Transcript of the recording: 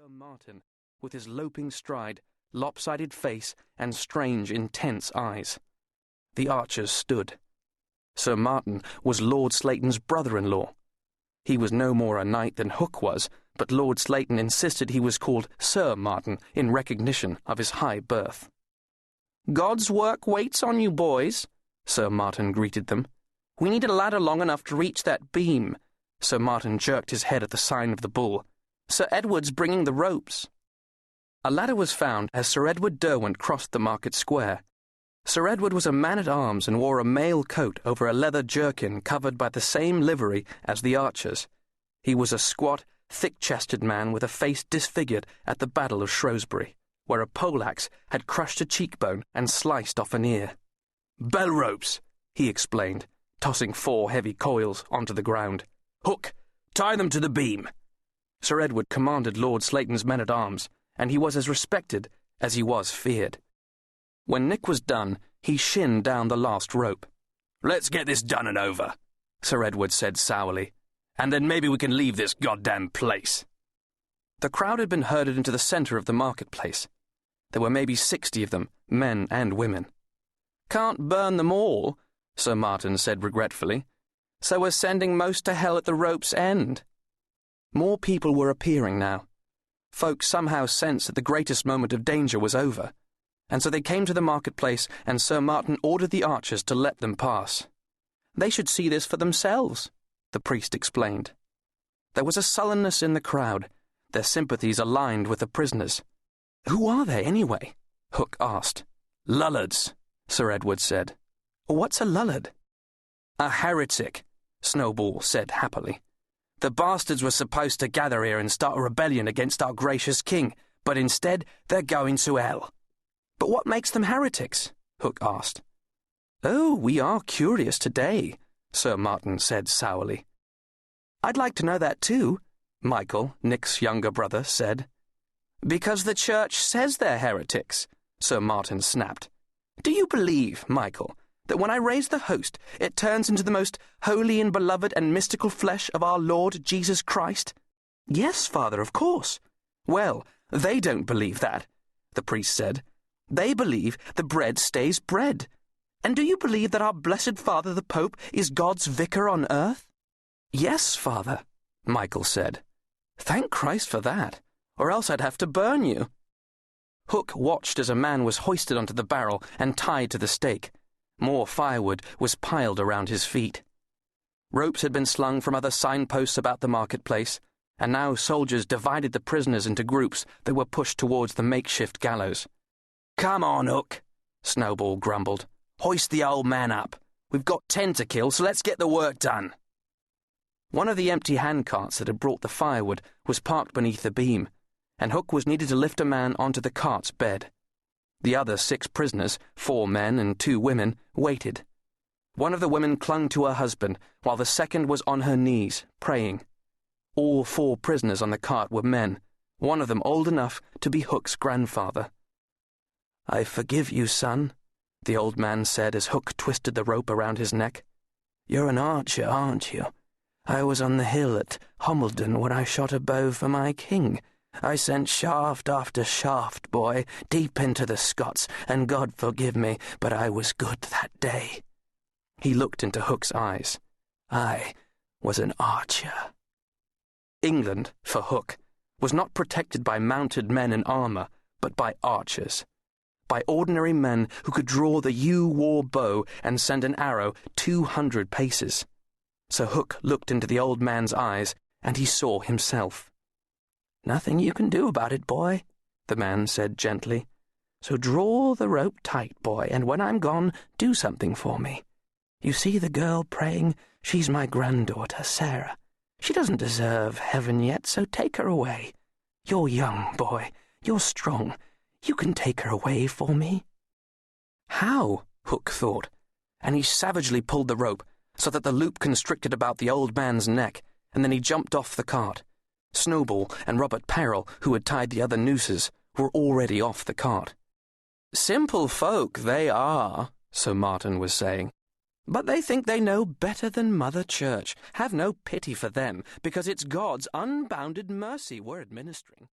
Sir Martin, with his loping stride, lopsided face, and strange, intense eyes. The archers stood. Sir Martin was Lord Slayton's brother-in-law. He was no more a knight than Hook was, but Lord Slayton insisted he was called Sir Martin in recognition of his high birth. "God's work waits on you, boys," Sir Martin greeted them. "We need a ladder long enough to reach that beam." Sir Martin jerked his head at the sign of the bull. "Sir Edward's bringing the ropes." A ladder was found as Sir Edward Derwent crossed the market square. Sir Edward was a man-at-arms and wore a mail coat over a leather jerkin covered by the same livery as the archers. He was a squat, thick-chested man with a face disfigured at the Battle of Shrewsbury, where a poleaxe had crushed a cheekbone and sliced off an ear. "Bell ropes," he explained, tossing 4 heavy coils onto the ground. "Hook, tie them to the beam." Sir Edward commanded Lord Slayton's men-at-arms, and he was as respected as he was feared. When Nick was done, he shinned down the last rope. "Let's get this done and over," Sir Edward said sourly, "and then maybe we can leave this goddamn place." The crowd had been herded into the centre of the marketplace. There were maybe 60 of them, men and women. "Can't burn them all," Sir Martin said regretfully, "so we're sending most to hell at the rope's end." More people were appearing now. Folk somehow sensed that the greatest moment of danger was over, and so they came to the marketplace, and Sir Martin ordered the archers to let them pass. "They should see this for themselves," the priest explained. There was a sullenness in the crowd, their sympathies aligned with the prisoners. "Who are they, anyway?" Hook asked. "Lullards," Sir Edward said. "What's a lullard?" "A heretic," Snowball said happily. "The bastards were supposed to gather here and start a rebellion against our gracious king, but instead they're going to hell." "But what makes them heretics?" Hook asked. "Oh, we are curious today," Sir Martin said sourly. "I'd like to know that too," Michael, Nick's younger brother, said. "Because the church says they're heretics," Sir Martin snapped. "Do you believe, Michael, that when I raise the host, it turns into the most holy and beloved and mystical flesh of our Lord Jesus Christ?" "Yes, Father, of course." "Well, they don't believe that," the priest said. "They believe the bread stays bread. And do you believe that our blessed Father the Pope is God's vicar on earth?" "Yes, Father," Michael said. "Thank Christ for that, or else I'd have to burn you." Hook watched as a man was hoisted onto the barrel and tied to the stake. More firewood was piled around his feet. Ropes had been slung from other signposts about the marketplace, and now soldiers divided the prisoners into groups that were pushed towards the makeshift gallows. "Come on, Hook," Snowball grumbled. "Hoist the old man up. We've got 10 to kill, so let's get the work done." One of the empty handcarts that had brought the firewood was parked beneath the beam, and Hook was needed to lift a man onto the cart's bed. The other 6 prisoners, 4 men and 2 women, waited. One of the women clung to her husband, while the second was on her knees, praying. All 4 prisoners on the cart were men, one of them old enough to be Hook's grandfather. "I forgive you, son," the old man said as Hook twisted the rope around his neck. "You're an archer, aren't you? I was on the hill at Homeldon when I shot a bow for my king. I sent shaft after shaft, boy, deep into the Scots, and God forgive me, but I was good that day." He looked into Hook's eyes. "I was an archer." England, for Hook, was not protected by mounted men in armour, but by archers. By ordinary men who could draw the yew-war bow and send an arrow 200 paces. So Hook looked into the old man's eyes, and he saw himself. "Nothing you can do about it, boy," the man said gently. "So draw the rope tight, boy, and when I'm gone, do something for me. You see the girl praying? She's my granddaughter, Sarah. She doesn't deserve heaven yet, so take her away. You're young, boy. You're strong. You can take her away for me." "How?" Hook thought, and he savagely pulled the rope so that the loop constricted about the old man's neck, and then he jumped off the cart. Snowball and Robert Peril, who had tied the other nooses, were already off the cart. "Simple folk, they are," Sir Martin was saying. "But they think they know better than Mother Church. Have no pity for them, because it's God's unbounded mercy we're administering."